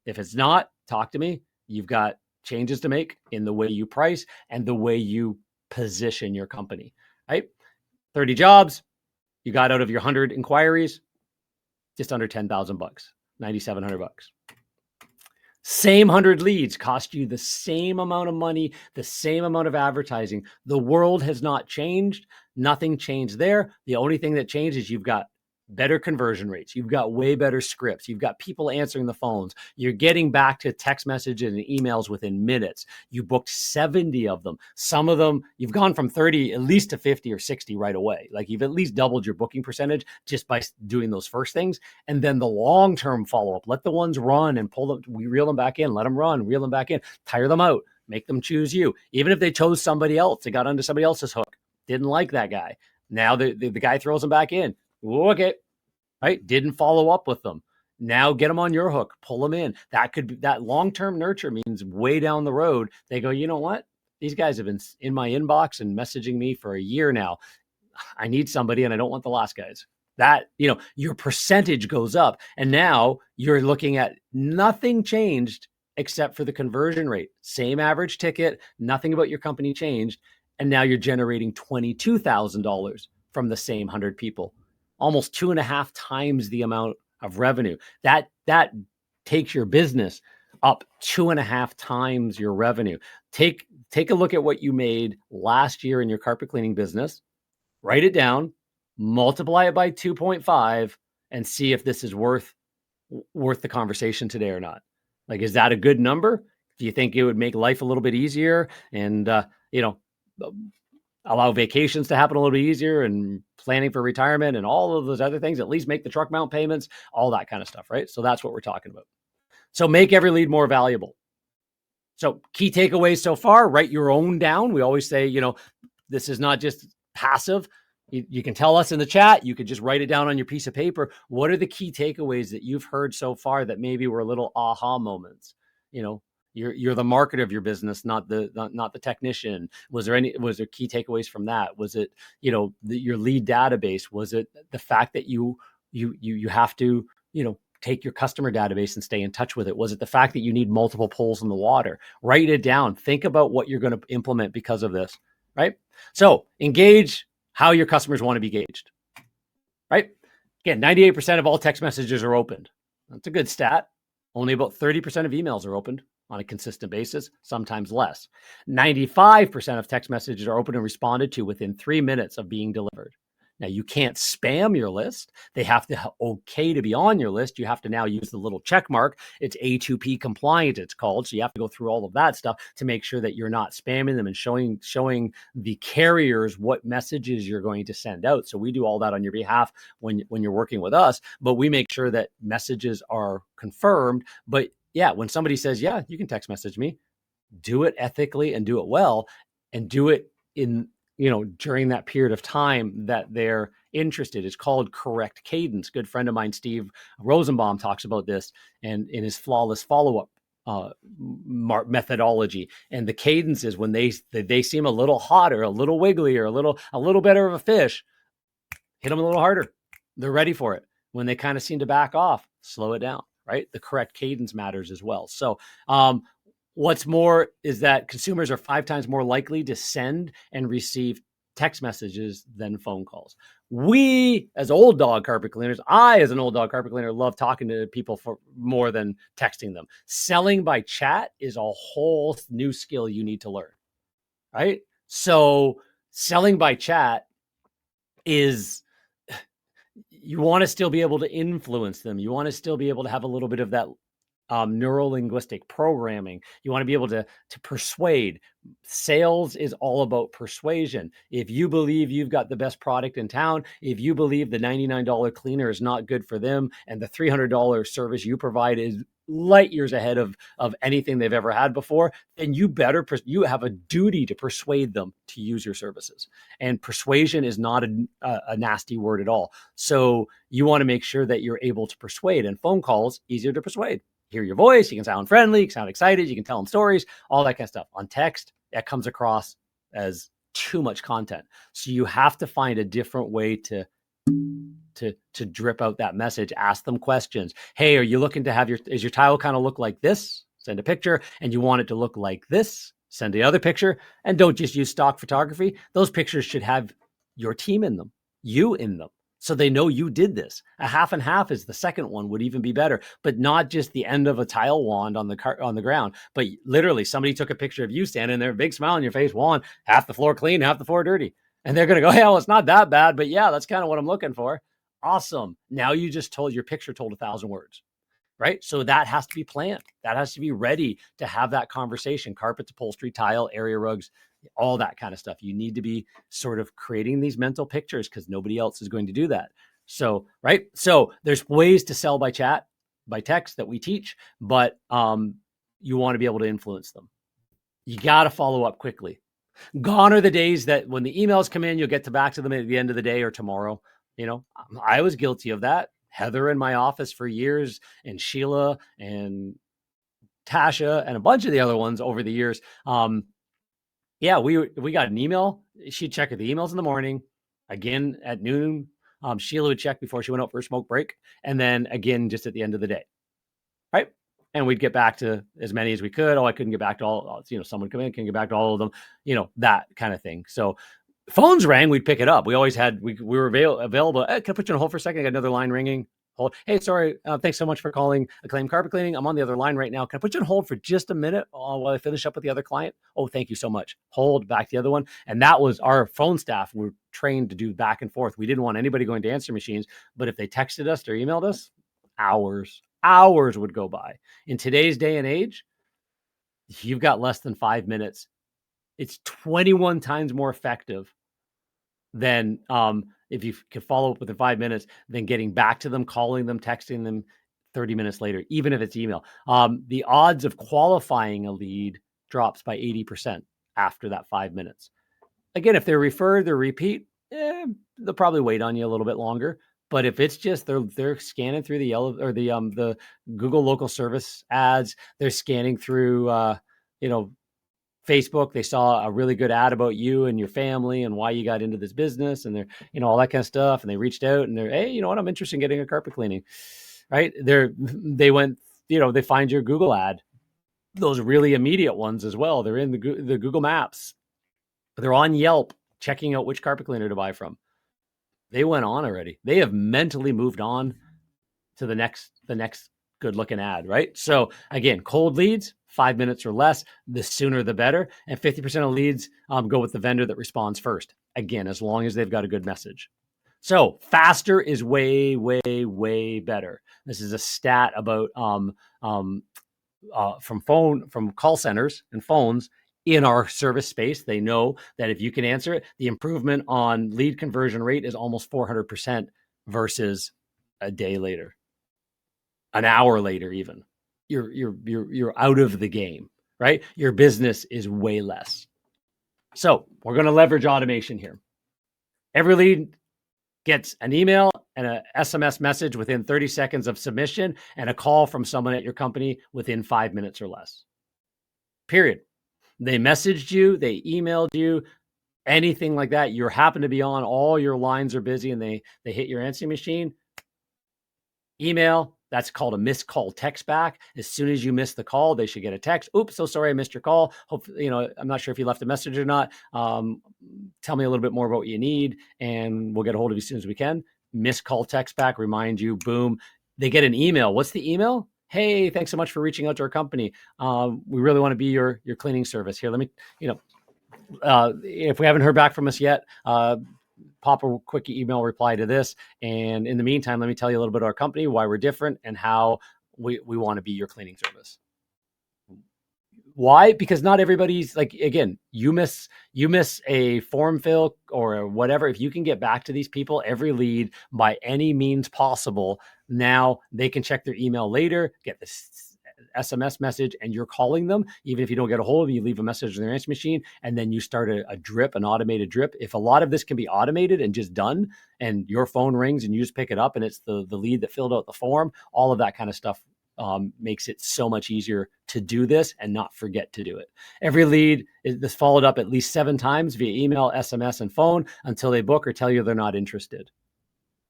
If it's not, talk to me. You've got changes to make in the way you price and the way you position your company, right? 30 jobs, you got out of your 100 inquiries, just under $10,000, $9,700. Same 100 leads cost you the same amount of money, the same amount of advertising. The world has not changed. Nothing changed there. The only thing that changed is you've got better conversion rates. You've got way better scripts. You've got people answering the phones. You're getting back to text messages and emails within minutes. You booked 70 of them. Some of them, you've gone from 30 at least to 50 or 60 right away. Like you've at least doubled your booking percentage just by doing those first things. And then the long-term follow-up, let the ones run and pull them, we reel them back in, let them run, reel them back in, tire them out, make them choose you. Even if they chose somebody else, they got under somebody else's hook, didn't like that guy. Now the guy throws them back in. Okay, right? Didn't follow up with them. Now get them on your hook, pull them in. That could be that long-term nurture means way down the road. They go, you know what? These guys have been in my inbox and messaging me for a year now. I need somebody and I don't want the last guys. That, your percentage goes up. And now you're looking at nothing changed except for the conversion rate. Same average ticket, nothing about your company changed. And now you're generating $22,000 from the same 100 people. Almost 2.5 times the amount of revenue. That takes your business up 2.5 times your revenue. Take a look at what you made last year in your carpet cleaning business, write it down, multiply it by 2.5, and see if this is worth the conversation today or not. Like, is that a good number? Do you think it would make life a little bit easier and, allow vacations to happen a little bit easier and planning for retirement and all of those other things, at least make the truck mount payments, all that kind of stuff, right? So that's what we're talking about. So make every lead more valuable. So key takeaways so far, write your own down. We always say, this is not just passive. You can tell us in the chat. You could just write it down on your piece of paper. What are the key takeaways that you've heard so far that maybe were little aha moments? You're the marketer of your business, not the technician. Was there key takeaways from that? Was it, your lead database? Was it the fact that you have to, take your customer database and stay in touch with it? Was it the fact that you need multiple poles in the water? Write it down. Think about what you're going to implement because of this, right? So engage how your customers want to be gauged, right? Again, 98% of all text messages are opened. That's a good stat. Only about 30% of emails are opened on a consistent basis, sometimes less. 95% of text messages are opened and responded to within 3 minutes of being delivered. Now, you can't spam your list. They have to okay to be on your list. You have to now use the little check mark. It's A2P compliant, it's called. So you have to go through all of that stuff to make sure that you're not spamming them and showing the carriers what messages you're going to send out. So we do all that on your behalf when you're working with us, but we make sure that messages are confirmed. But yeah, when somebody says, yeah, you can text message me, do it ethically and do it well, and do it in, during that period of time that they're interested. It's called correct cadence. Good friend of mine, Steve Rosenbaum, talks about this and in his flawless follow-up methodology. And the cadence is when they seem a little hotter, a little wigglier, a little better of a fish, hit them a little harder. They're ready for it. When they kind of seem to back off, slow it down, right? The correct cadence matters as well. So, what's more is that consumers are 5 times more likely to send and receive text messages than phone calls. We, as old dog carpet cleaners, I, as an old dog carpet cleaner, love talking to people for more than texting them. Selling by chat is a whole new skill you need to learn, right? So selling by chat is, you want to still be able to influence them. You want to still be able to have a little bit of that neuro-linguistic programming. You want to be able to persuade. Sales is all about persuasion. If you believe you've got the best product in town, if you believe the $99 cleaner is not good for them, and the $300 service you provide is light years ahead of anything they've ever had before, then you have a duty to persuade them to use your services. And persuasion is not a nasty word at all. So you want to make sure that you're able to persuade. And phone calls, easier to persuade. Hear your voice, you can sound friendly, you can sound excited, you can tell them stories, all that kind of stuff. On text, that comes across as too much content. So you have to find a different way to drip out that message. Ask them questions. Hey, are you looking to have is your tile kind of look like this? Send a picture. And you want it to look like this? Send the other picture. And don't just use stock photography. Those pictures should have your team in them, you in them, so they know you did this. A half and half is the second one, would even be better, but not just the end of a tile wand on the ground, but literally somebody took a picture of you standing there, big smile on your face, wand, half the floor clean, half the floor dirty. And they're going to go, hey, well, it's not that bad, but yeah, that's kind of what I'm looking for. Awesome. Now you just your picture told 1,000 words, right? So that has to be planned. That has to be ready to have that conversation. Carpets, upholstery, tile, area rugs, all that kind of stuff. You need to be sort of creating these mental pictures because nobody else is going to do that. So, right. So there's ways to sell by chat, by text that we teach, but you want to be able to influence them. You got to follow up quickly. Gone are the days that when the emails come in, you'll get back to them at the end of the day or tomorrow. I was guilty of that. Heather in my office for years, and Sheila and Tasha and a bunch of the other ones over the years. Yeah, we got an email. She'd check the emails in the morning, again at noon. Sheila would check before she went out for a smoke break, and then again just at the end of the day, right? And we'd get back to as many as we could. Oh, I couldn't get back to all. Someone come in, can get back to all of them. That kind of thing. So phones rang, we'd pick it up. We always had. We were available. Hey, can I put you on hold for a second? I got another line ringing. Hold. Hey, sorry. Thanks so much for calling Acclaim Carpet Cleaning. I'm on the other line right now. Can I put you on hold for just a minute while I finish up with the other client? Oh, thank you so much. Hold, back to the other one. And that was our phone staff. We were trained to do back and forth. We didn't want anybody going to answer machines, but if they texted us or emailed us, hours would go by. In today's day and age, you've got less than 5 minutes. It's 21 times more effective than if you can follow up within 5 minutes, then getting back to them, calling them, texting them 30 minutes later, even if it's email. The odds of qualifying a lead drops by 80% after that 5 minutes. Again, if they're referred, they're repeat, they'll probably wait on you a little bit longer. But if it's just they're scanning through the yellow or the Google local service ads, they're scanning through Facebook, they saw a really good ad about you and your family and why you got into this business, and they're, all that kind of stuff. And they reached out and they're, hey, you know what? I'm interested in getting a carpet cleaning, right? They went, they find your Google ad, those really immediate ones as well. They're in the Google Maps. They're on Yelp, checking out which carpet cleaner to buy from. They went on already. They have mentally moved on to the next good looking ad, right? So again, cold leads, 5 minutes or less, the sooner the better. And 50% of leads go with the vendor that responds first. Again, as long as they've got a good message. So faster is way, way, way better. This is a stat about from call centers and phones in our service space. They know that if you can answer it, the improvement on lead conversion rate is almost 400% versus a day later, an hour later, even. You're out of the game, right? Your business is way less. So we're going to leverage automation here. Every lead gets an email and a SMS message within 30 seconds of submission and a call from someone at your company within 5 minutes or less. Period. They messaged you, they emailed you, anything like that. You happen to be on, all your lines are busy, and they hit your answering machine. Email, that's called a missed call text back. As soon as you miss the call, they should get a text. Oops, so sorry I missed your call. Hopefully, I'm not sure if you left a message or not. Tell me a little bit more about what you need, and we'll get a hold of you as soon as we can. Missed call text back, remind you, boom. They get an email. What's the email? Hey, thanks so much for reaching out to our company. We really want to be your cleaning service. Here, let me, if we haven't heard back from us yet, pop a quick email reply to this. And in the meantime, let me tell you a little bit about our company, why we're different, and how we want to be your cleaning service. Why? Because not everybody's like, again, you miss a form fill or whatever. If you can get back to these people, every lead by any means possible, now they can check their email later, get this SMS message, and you're calling them. Even if you don't get a hold of them, you leave a message in their answer machine, and then you start a drip, an automated drip. If a lot of this can be automated and just done, and your phone rings and you just pick it up and it's the lead that filled out the form, all of that kind of stuff makes it so much easier to do this and not forget to do it. Every lead is followed up at least 7 times via email, SMS, and phone until they book or tell you they're not interested.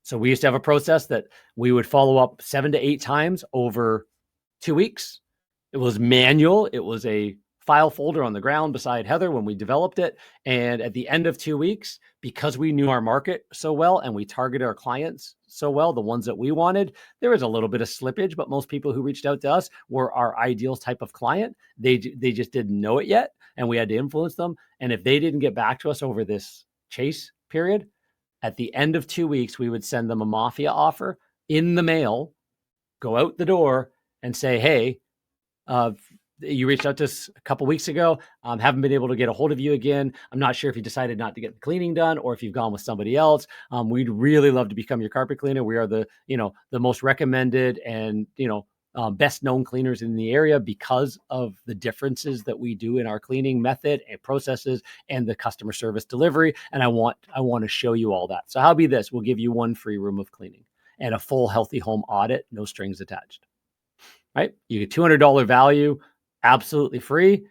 So we used to have a process that we would follow up 7 to 8 times over 2 weeks. It was manual. It was a file folder on the ground beside Heather when we developed it. And at the end of 2 weeks, because we knew our market so well and we targeted our clients so well, the ones that we wanted, there was a little bit of slippage, but most people who reached out to us were our ideal type of client. They just didn't know it yet, and we had to influence them. And if they didn't get back to us over this chase period, at the end of 2 weeks, we would send them a Mafia offer in the mail, go out the door and say, hey, you reached out to us a couple weeks ago. Haven't been able to get a hold of you again. I'm not sure if you decided not to get the cleaning done or if you've gone with somebody else. We'd really love to become your carpet cleaner. We are the most recommended and, best known cleaners in the area because of the differences that we do in our cleaning method and processes and the customer service delivery. And I want to show you all that. So how be this? We'll give you 1 free room of cleaning and a full healthy home audit, no strings attached. Right? You get $200 value, absolutely free.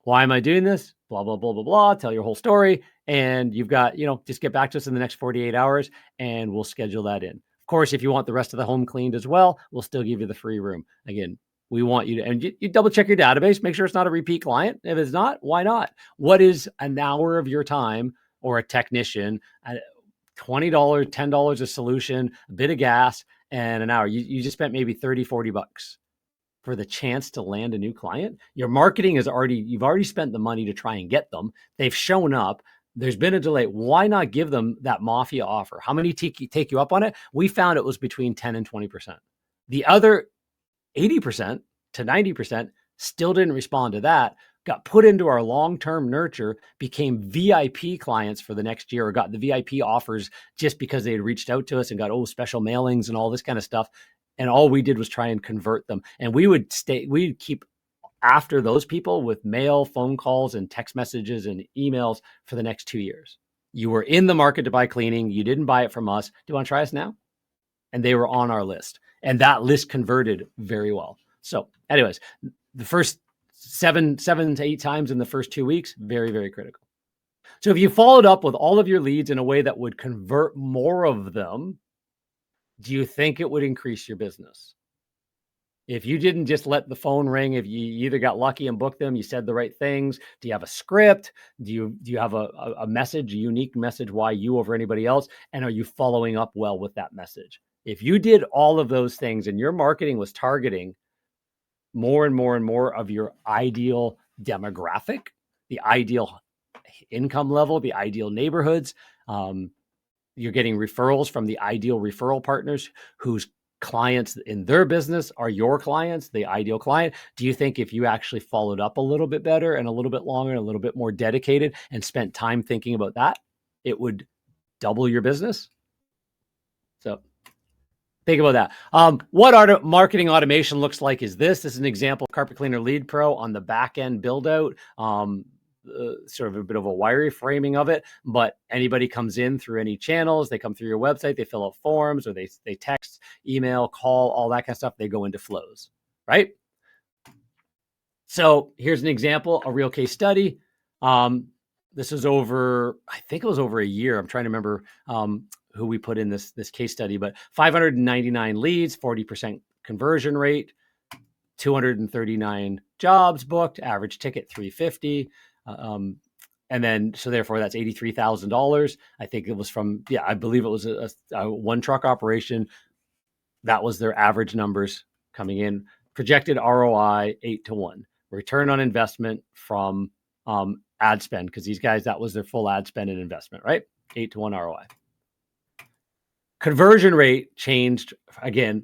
Why am I doing this? Blah, blah, blah, blah, blah. Tell your whole story. And you've got, just get back to us in the next 48 hours and we'll schedule that in. Of course, if you want the rest of the home cleaned as well, we'll still give you the free room. Again, we want you to, and you double check your database, make sure it's not a repeat client. If it's not, why not? What is an hour of your time or a technician, $20, $10 a solution, a bit of gas, and an hour? You just spent maybe 30, 40 bucks for the chance to land a new client. Your marketing you've already spent the money to try and get them. They've shown up. There's been a delay. Why not give them that Mafia offer? How many take you up on it? We found it was between 10 and 20%. The other 80% to 90% still didn't respond to that, got put into our long-term nurture, became VIP clients for the next year, or got the VIP offers just because they had reached out to us and got special mailings and all this kind of stuff. And all we did was try and convert them. And we'd keep after those people with mail, phone calls, and text messages and emails for the next 2 years. You were in the market to buy cleaning. You didn't buy it from us. Do you want to try us now? And they were on our list. And that list converted very well. So anyways, the first seven to 8 times in the first 2 weeks, very, very critical. So if you followed up with all of your leads in a way that would convert more of them, do you think it would increase your business? If you didn't just let the phone ring, if you either got lucky and booked them, you said the right things, do you have a script? Do you have a message, a unique message, why you over anybody else? And are you following up well with that message? If you did all of those things and your marketing was targeting more and more and more of your ideal demographic, the ideal income level, the ideal neighborhoods, you're getting referrals from the ideal referral partners whose clients in their business are your clients, the ideal client. Do you think if you actually followed up a little bit better and a little bit longer and a little bit more dedicated and spent time thinking about that, it would double your business? So think about that. What marketing automation looks like is this. This is an example of Carpet Cleaner Lead Pro on the back end build out. Sort of a bit of a wiry framing of it, but anybody comes in through any channels, they come through your website, they fill out forms, or they text, email, call, all that kind of stuff. They go into flows, right? So here's an example, a real case study. This is over, I think it was over a year. I'm trying to remember who we put in this case study, but 599 leads, 40% conversion rate, 239 jobs booked, average ticket $350. And then, so therefore that's $83,000. I think it was from, I believe it was a one truck operation. That was their average numbers coming in. Projected ROI 8-1. Return on investment from ad spend, because these guys, that was their full ad spend and investment, right? 8-1 ROI. Conversion rate changed again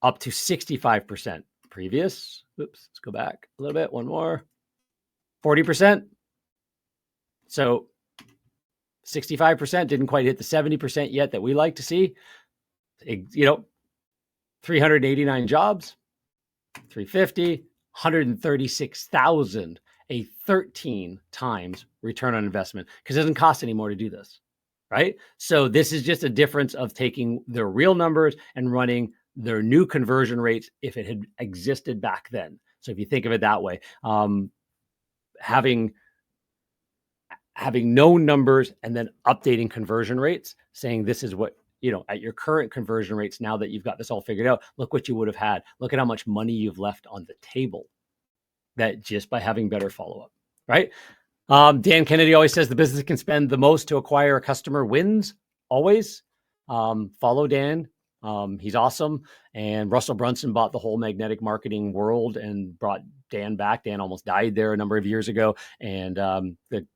up to 65%. Previous, oops, let's go back a little bit. One more. 40%. So 65% didn't quite hit the 70% yet that we like to see. 389 jobs, 350, 136,000, a 13 times return on investment, because it doesn't cost any more to do this, right? So this is just a difference of taking their real numbers and running their new conversion rates if it had existed back then. So if you think of it that way, having known numbers and then updating conversion rates, saying this is what, at your current conversion rates, now that you've got this all figured out, look what you would have had. Look at how much money you've left on the table, that just by having better follow-up, right? Dan Kennedy always says the business can spend the most to acquire a customer wins, always. Follow Dan. He's awesome. And Russell Brunson bought the whole magnetic marketing world and brought Dan back. Dan almost died there a number of years ago. And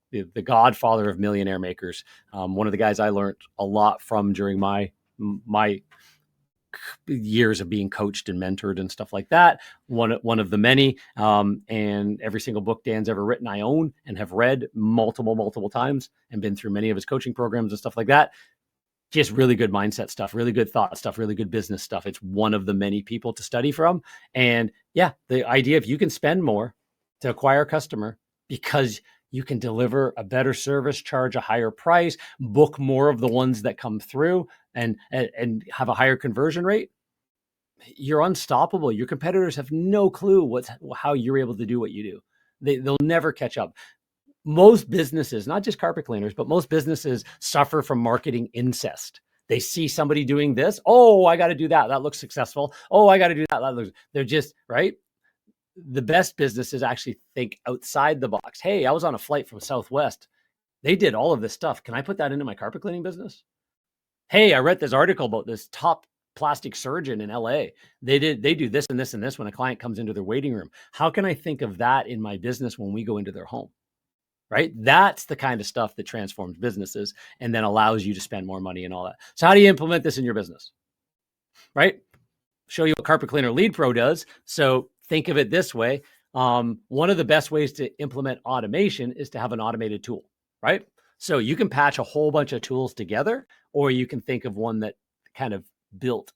the godfather of millionaire makers. One of the guys I learned a lot from during my years of being coached and mentored and stuff like that. One of the many. And every single book Dan's ever written, I own and have read multiple times and been through many of his coaching programs and stuff like that. Just really good mindset stuff, really good thought stuff, really good business stuff. It's one of the many people to study from. And yeah, the idea, if you can spend more to acquire a customer because you can deliver a better service, charge a higher price, book more of the ones that come through, and have a higher conversion rate, you're unstoppable. Your competitors have no clue how you're able to do what you do. They'll never catch up. Most businesses, not just carpet cleaners, but most businesses suffer from marketing incest. They see somebody doing this. Oh, I got to do that. That looks successful. Oh, I got to do that. They're just, right? The best businesses actually think outside the box. Hey, I was on a flight from Southwest. They did all of this stuff. Can I put that into my carpet cleaning business? Hey, I read this article about this top plastic surgeon in LA. They do this and this and this when a client comes into their waiting room. How can I think of that in my business when we go into their home? Right? That's the kind of stuff that transforms businesses and then allows you to spend more money and all that. So how do you implement this in your business? Right? Show you what Carpet Cleaner Lead Pro does. So think of it this way. One of the best ways to implement automation is to have an automated tool, right? So you can patch a whole bunch of tools together, or you can think of one that kind of built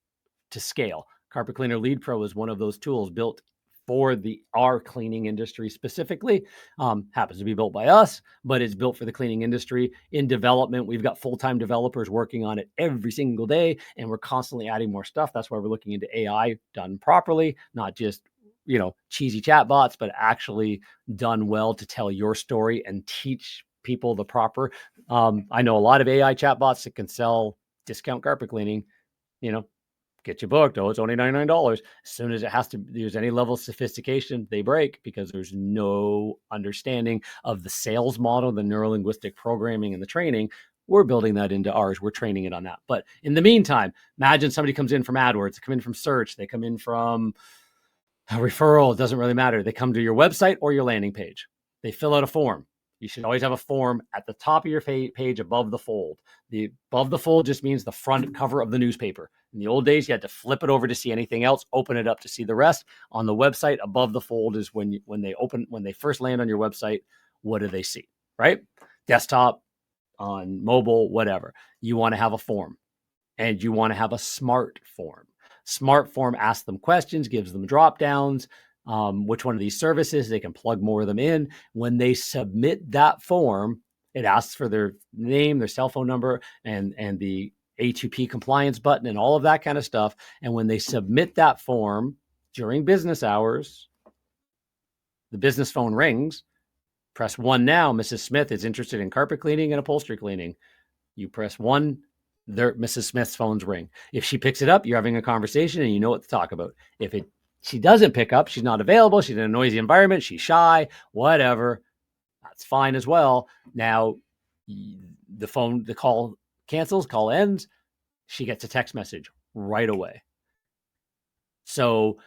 to scale. Carpet Cleaner Lead Pro is one of those tools built for our cleaning industry specifically. Happens to be built by us, but it's built for the cleaning industry. In development, we've got full-time developers working on it every single day, and we're constantly adding more stuff. That's why we're looking into AI done properly, not just cheesy chatbots, but actually done well to tell your story and teach people the proper. I know a lot of AI chatbots that can sell discount carpet cleaning, get you booked. Oh, it's only $99. As soon as there's any level of sophistication, they break because there's no understanding of the sales model, the neurolinguistic programming and the training. We're building that into ours. We're training it on that. But in the meantime, imagine somebody comes in from AdWords, they come in from search, they come in from a referral. It doesn't really matter. They come to your website or your landing page. They fill out a form. You should always have a form at the top of your page above the fold. The above the fold just means the front cover of the newspaper. In the old days, you had to flip it over to see anything else, open it up to see the rest. On the website, above the fold is when they first land on your website, what do they see, right? Desktop, on mobile, whatever. You want to have a form, and you want to have a smart form. Smart form asks them questions, gives them drop downs. Which one of these services, they can plug more of them in. When they submit that form, it asks for their name, their cell phone number, and the A2P compliance button and all of that kind of stuff. And when they submit that form during business hours, the business phone rings. Press 1 now. Mrs. Smith is interested in carpet cleaning and upholstery cleaning. You press 1, Mrs. Smith's phone's ring. If she picks it up, you're having a conversation and you know what to talk about. If she doesn't pick up, she's not available, she's in a noisy environment, she's shy, whatever, that's fine as well. Now, the call cancels, call ends, she gets a text message right away. So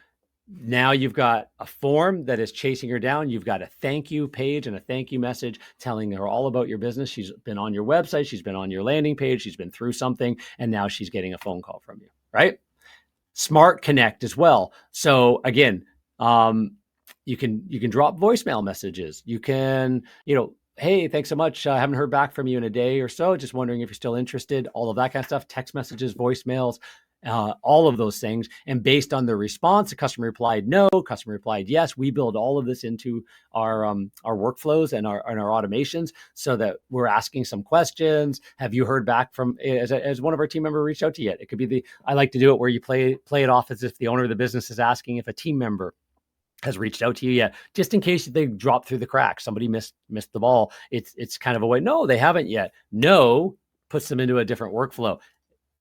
now you've got a form that is chasing her down. You've got a thank you page and a thank you message telling her all about your business. She's been on your website, she's been on your landing page, she's been through something, and now she's getting a phone call from you, right? Smart connect as well. So again, you can drop voicemail messages. You can, hey, thanks so much. I haven't heard back from you in a day or so. Just wondering if you're still interested. All of that kind of stuff. Text messages, voicemails, all of those things. And based on the response, the customer replied no, customer replied yes. We build all of this into our workflows and our automations so that we're asking some questions. Have you heard back from, as one of our team member reached out to you yet? It could be I like to do it where you play it off as if the owner of the business is asking if a team member has reached out to you yet, just in case they drop through the cracks. Somebody missed the ball. It's kind of a way. No, they haven't yet. No, puts them into a different workflow.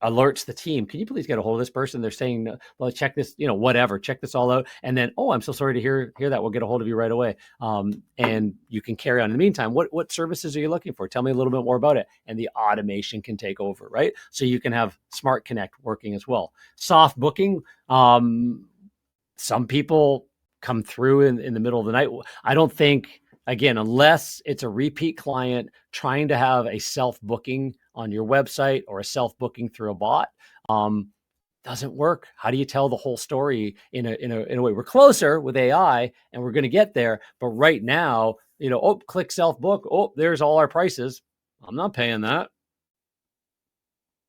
Alerts the team. Can you please get a hold of this person? They're saying, well, check this, whatever, check this all out. And then, I'm so sorry to hear that. We'll get a hold of you right away. And you can carry on. In the meantime, what services are you looking for? Tell me a little bit more about it. And the automation can take over, right? So you can have Smart Connect working as well. Soft booking. Some people come through in the middle of the night. I don't think, again, unless it's a repeat client trying to have a self-booking on your website or a self-booking through a bot, doesn't work. How do you tell the whole story in a way? We're closer with AI and we're going to get there. But right now, click self-book. Oh, there's all our prices. I'm not paying that.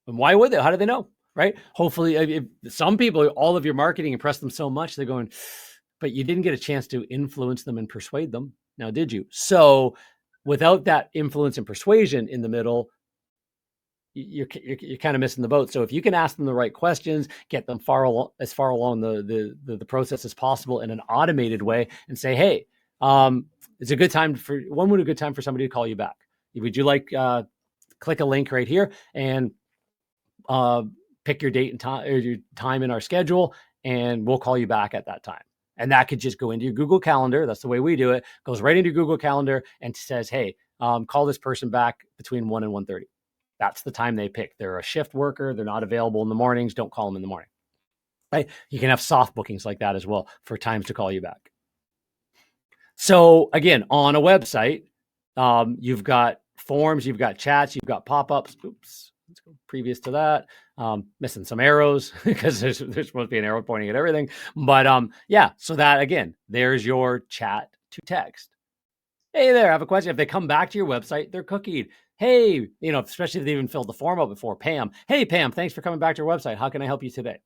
And why would they? How do they know? Right? Hopefully, if some people, all of your marketing impressed them so much, they're going, but you didn't get a chance to influence them and persuade them. Now, did you? So without that influence and persuasion in the middle, you're kind of missing the boat. So if you can ask them the right questions, get them as far along the process as possible in an automated way, and say, hey, it's a good time for somebody to call you back. Would you like click a link right here and pick your date and time, or your time in our schedule, and we'll call you back at that time. And that could just go into your Google Calendar. That's the way we do it. Goes right into Google Calendar and says, hey, call this person back between 1 and 1:30. That's the time they pick. They're a shift worker. They're not available in the mornings. Don't call them in the morning. Right? You can have soft bookings like that as well for times to call you back. So again, on a website, you've got forms, you've got chats, you've got pop-ups. Oops, let's go previous to that. Missing some arrows because there's supposed to be an arrow pointing at everything. But so that again, there's your chat to text. Hey there, I have a question. If they come back to your website, they're cookied. Hey, especially if they even filled the form out before. Pam, hey Pam, thanks for coming back to your website. How can I help you today?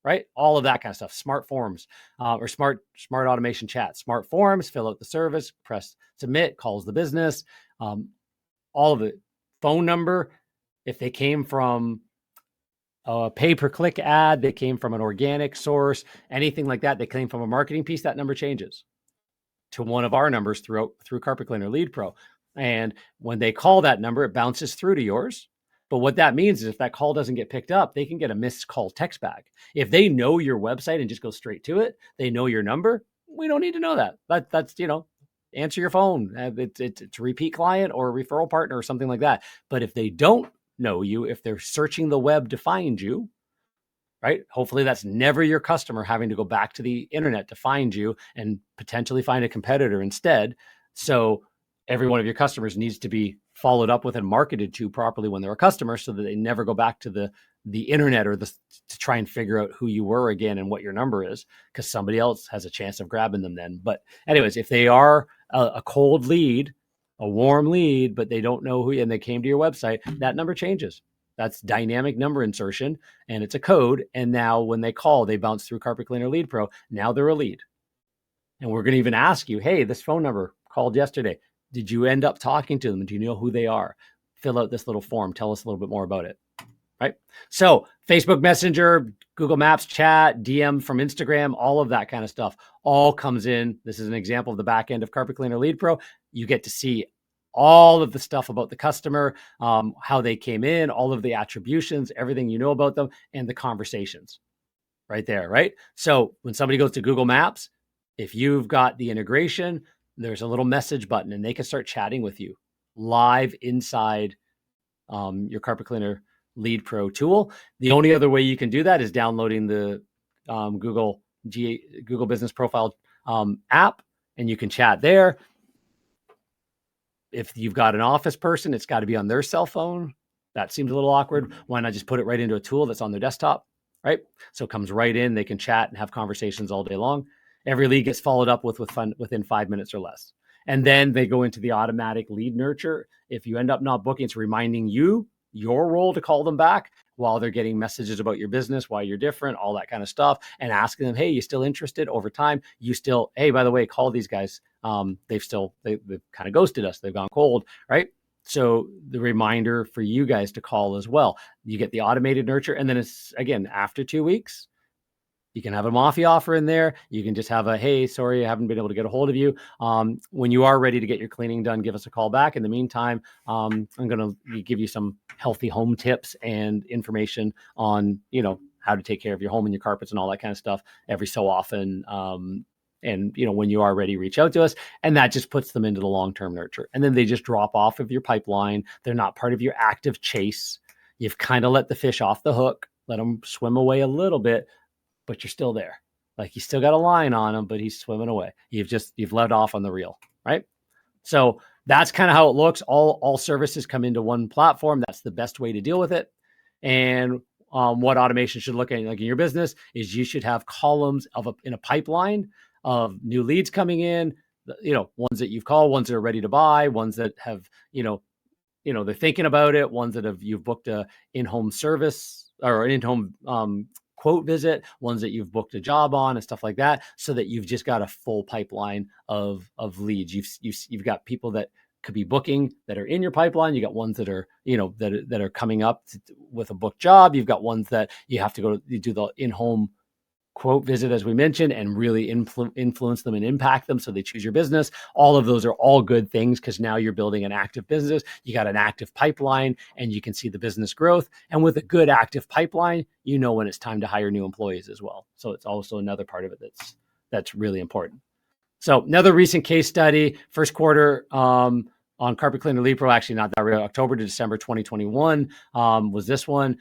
Right? All of that kind of stuff. Smart forms or smart automation chat. Smart forms, fill out the service, press submit, calls the business. All of it. Phone number. If they came from a pay-per-click ad, they came from an organic source, anything like that, they came from a marketing piece, that number changes to one of our numbers through Carpet Cleaner Lead Pro. And when they call that number, it bounces through to yours. But what that means is if that call doesn't get picked up, they can get a missed call text back. If they know your website and just go straight to it, they know your number, we don't need to know that. That's answer your phone. It's a repeat client or a referral partner or something like that. But if they don't know you, if they're searching the web to find you, right? Hopefully that's never your customer having to go back to the internet to find you and potentially find a competitor instead. So every one of your customers needs to be followed up with and marketed to properly when they're a customer, so that they never go back to the internet or to try and figure out who you were again and what your number is, because somebody else has a chance of grabbing them then. But anyways, if they are a cold lead, a warm lead, but they don't know who, and they came to your website, that number changes. That's dynamic number insertion, and it's a code. And now when they call, they bounce through Carpet Cleaner Lead Pro. Now they're a lead. And we're going to even ask you, hey, this phone number called yesterday. Did you end up talking to them? Do you know who they are? Fill out this little form. Tell us a little bit more about it. Right? So Facebook Messenger, Google Maps chat, DM from Instagram, all of that kind of stuff all comes in. This is an example of the back end of Carpet Cleaner Lead Pro. You get to see all of the stuff about the customer, how they came in, all of the attributions, everything you know about them, and the conversations right there, right? So when somebody goes to Google Maps, if you've got the integration, there's a little message button, and they can start chatting with you live inside your Carpet Cleaner Lead Pro tool. The only other way you can do that is downloading the Google Business Profile app, and you can chat there. If you've got an office person, it's got to be on their cell phone. That seems a little awkward. Why not just put it right into a tool that's on their desktop, right? So it comes right in. They can chat and have conversations all day long. Every lead gets followed up within 5 minutes or less. And then they go into the automatic lead nurture. If you end up not booking, it's reminding you your role to call them back while they're getting messages about your business, why you're different, all that kind of stuff, and asking them, hey, you still interested? Over time, you still, hey, by the way, call these guys. They've kind of ghosted us. They've gone cold, right? So the reminder for you guys to call as well. You get the automated nurture, and then it's, again, after 2 weeks, you can have a Mafia offer in there. You can just have a, hey, sorry, I haven't been able to get a hold of you. When you are ready to get your cleaning done, give us a call back. In the meantime, I'm going to give you some healthy home tips and information on, how to take care of your home and your carpets and all that kind of stuff every so often. And, when you are ready, reach out to us. And that just puts them into the long-term nurture. And then they just drop off of your pipeline. They're not part of your active chase. You've kind of let the fish off the hook, let them swim away a little bit, but you're still there. Like, you still got a line on him, but he's swimming away. You've let off on the reel, right? So that's kind of how it looks. All services come into one platform. That's the best way to deal with it. And what automation should look like in your business is you should have columns in a pipeline of new leads coming in, ones that you've called, ones that are ready to buy, ones that have, they're thinking about it, ones that you've booked a in-home service or an in-home quote visit, ones that you've booked a job on and stuff like that, so that you've just got a full pipeline of leads. You've got people that could be booking that are in your pipeline. You got ones that are, that are coming up with a booked job. You've got ones that you have to go do the in-home quote visit, as we mentioned, and really influence them and impact them so they choose your business. All of those are all good things, because now you're building an active business. You got an active pipeline, and you can see the business growth. And with a good active pipeline, when it's time to hire new employees as well. So it's also another part of it that's really important. So another recent case study, first quarter on Carpet Cleaner Lead Pro, actually not that real, October to December 2021 was this one.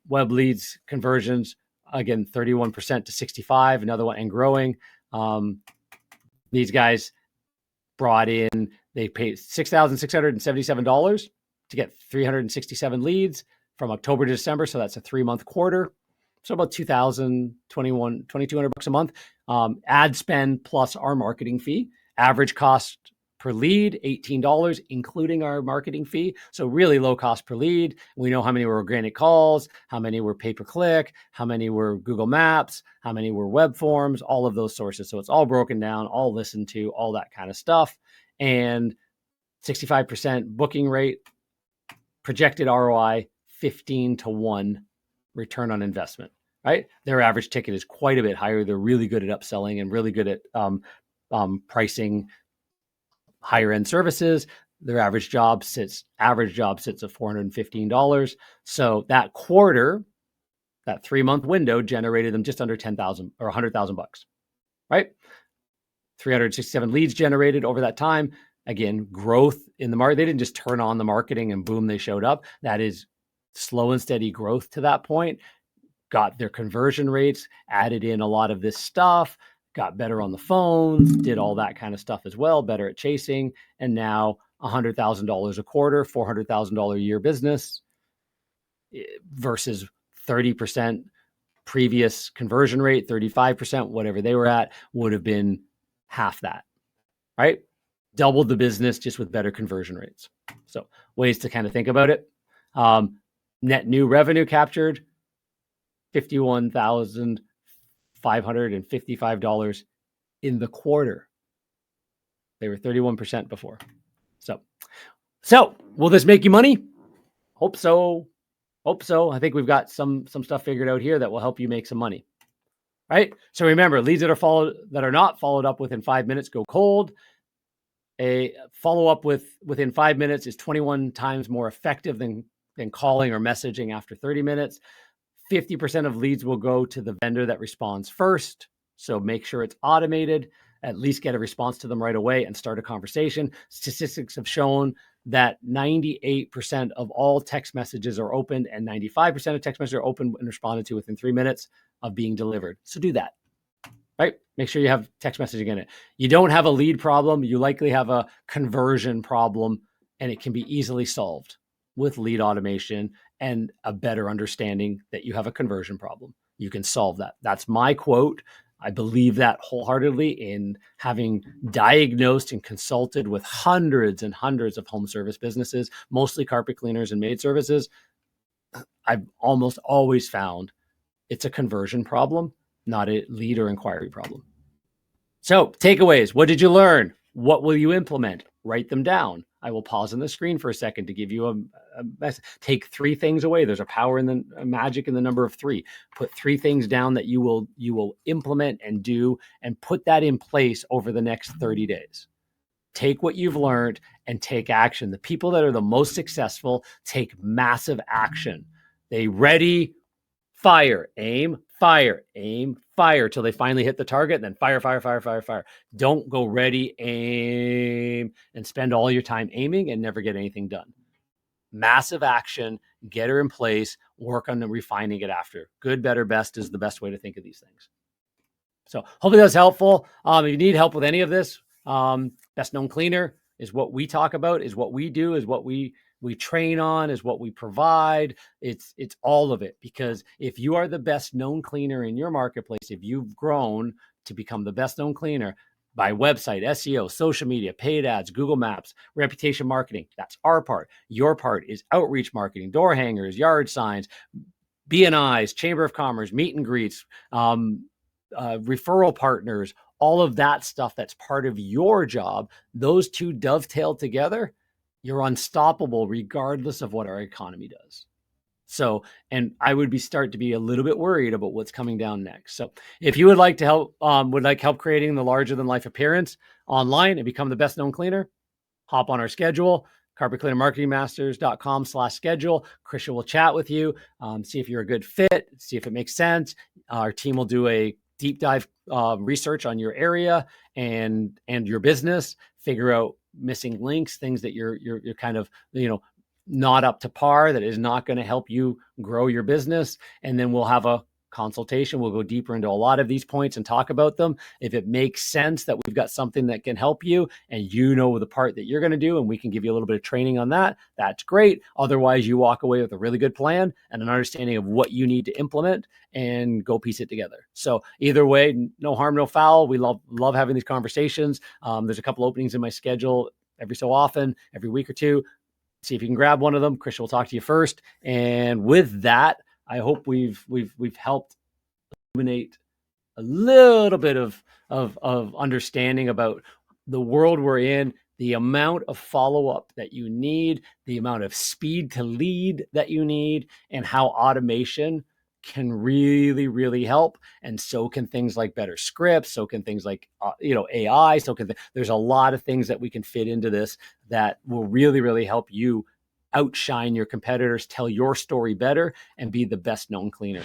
Web leads conversions, again, 31% to 65, another one, and growing. These guys brought in, they paid $6,677 to get 367 leads from October to December. So that's a 3-month quarter. So about $2,200 a month. Ad spend plus our marketing fee. Average cost per lead, $18, including our marketing fee. So really low cost per lead. We know how many were organic calls, how many were pay-per-click, how many were Google Maps, how many were web forms, all of those sources. So it's all broken down, all listened to, all that kind of stuff. And 65% booking rate, projected ROI, 15-1 return on investment, right? Their average ticket is quite a bit higher. They're really good at upselling and really good at pricing higher end services. Their average job sits at $415. So that quarter, that 3-month window, generated them just under $10,000 or $100,000, right? 367 leads generated over that time. Again, growth in the market. They didn't just turn on the marketing and boom, they showed up. That is slow and steady growth to that point. Got their conversion rates, added in a lot of this stuff, got better on the phones, did all that kind of stuff as well, better at chasing. And now $100,000 a quarter, $400,000 a year business versus 30% previous conversion rate, 35%, whatever they were at, would have been half that, right? Doubled the business just with better conversion rates. So ways to kind of think about it. Net new revenue captured, $51,555 in the quarter. They were 31% before. So will this make you money? Hope so. I think we've got some stuff figured out here that will help you make some money. Right? So remember, leads that are not followed up within 5 minutes go cold. A follow-up within 5 minutes is 21 times more effective than calling or messaging after 30 minutes. 50% of leads will go to the vendor that responds first. So make sure it's automated, at least get a response to them right away and start a conversation. Statistics have shown that 98% of all text messages are opened and 95% of text messages are opened and responded to within 3 minutes of being delivered. So do that, right? Make sure you have text messaging in it. You don't have a lead problem. You likely have a conversion problem, and it can be easily solved with lead automation and a better understanding that you have a conversion problem. You can solve that. That's my quote. I believe that wholeheartedly, in having diagnosed and consulted with hundreds and hundreds of home service businesses, mostly carpet cleaners and maid services. I've almost always found it's a conversion problem, not a lead or inquiry problem. So takeaways. What did you learn? What will you implement? Write them down. I will pause on the screen for a second to give you a message. Take 3 things away. There's a power in the magic in the number of 3. Put 3 things down that you will implement and do, and put that in place over the next 30 days. Take what you've learned and take action. The people that are the most successful take massive action. They ready, fire, aim, fire, aim, fire till they finally hit the target, and then fire, fire, fire, fire, fire. Don't go ready, aim, and spend all your time aiming and never get anything done. Massive action, get her in place, work on refining it after. Good, better, best is the best way to think of these things. So hopefully that's helpful. If you need help with any of this, best known cleaner is what we talk about, is what we do, is what we train on, is what we provide. It's all of it, because if you are the best known cleaner in your marketplace, if you've grown to become the best known cleaner by website, SEO, social media, paid ads, Google Maps, reputation marketing, that's our part. Your part is outreach marketing, door hangers, yard signs, BNIs, Chamber of Commerce, meet and greets, referral partners, all of that stuff that's part of your job. Those two dovetail together. You're unstoppable regardless of what our economy does. So, and I would start to be a little bit worried about what's coming down next. So if you would like to help, help creating the larger than life appearance online and become the best known cleaner, hop on our schedule, carpetcleanermarketingmasters.com/schedule. Krisha will chat with you, see if you're a good fit, see if it makes sense. Our team will do a deep dive research on your area and your business, figure out missing links, things that you're kind of, not up to par, that is not going to help you grow your business. And then we'll have a consultation. We'll go deeper into a lot of these points and talk about them. If it makes sense that we've got something that can help you and you know the part that you're going to do, and we can give you a little bit of training on that, that's great. Otherwise, you walk away with a really good plan and an understanding of what you need to implement and go piece it together. So either way, no harm, no foul. We love having these conversations. There's a couple openings in my schedule every so often, every week or two. See if you can grab one of them. Krisha will talk to you first. And with that, I hope we've helped illuminate a little bit of understanding about the world we're in, the amount of follow-up that you need, the amount of speed to lead that you need, and how automation can really, really help. And so can things like better scripts. So can things like, AI. So there's a lot of things that we can fit into this that will really, really help you outshine your competitors, tell your story better, and be the best known cleaner.